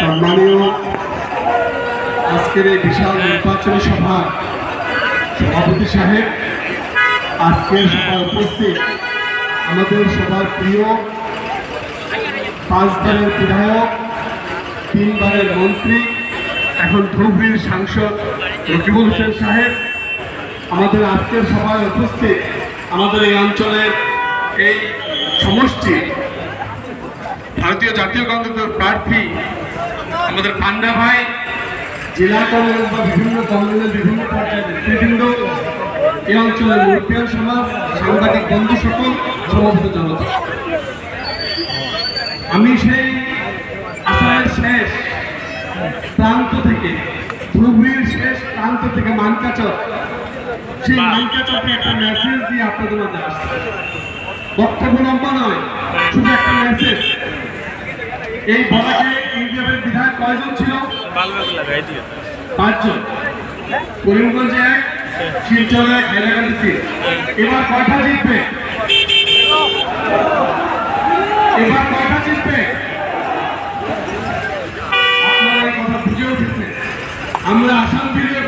সম্মানীয় আজকের এই বিশাল নির্বাচনী সভা সভাপতি সাহেব, আজকের সভায় উপস্থিত আমাদের সবার প্রিয় 5 বারের বিধায়ক, 3 বারের মন্ত্রী, এখন ধুবড়ীর সাংসদ রকিবুল হোসেন সাহেব, আমাদের আজকের সভায় উপস্থিত আমাদের এই অঞ্চলের এই সমষ্টি ভারতীয় জাতীয় কংগ্রেসের প্রার্থী আমাদের পান্ডা ভাই, জেলা কংগ্রেস বা বিভিন্ন কংগ্রেসের বিভিন্ন পর্যায়ের নেতৃবৃন্দ, এই অঞ্চলের মুরব্বিয়ান সমাজ, সাংবাদিক বন্ধু সকল, সমবেত জনতা, আমি সেই আসামের শেষ প্রান্ত থেকে, ধুবড়ীর শেষ প্রান্ত থেকে মানকাচর, সেই মানকাচরকে একটা মেসেজ দিয়ে আপনাদের মাঝে আসছে। বক্তব্য লম্বা নয়, শুধু একটা মেসেজ। এই বলাকে ইউনিয়নের বিধায়ক কয়জন ছিল? 5 জন। করিমগঞ্জে 1, শিলচরে 1, হাইলাকান্দি 3। এবার কয়টা জিতবে? আপনারা এই কথা বুঝে উঠেছে। আমরা আসাম বিজেপি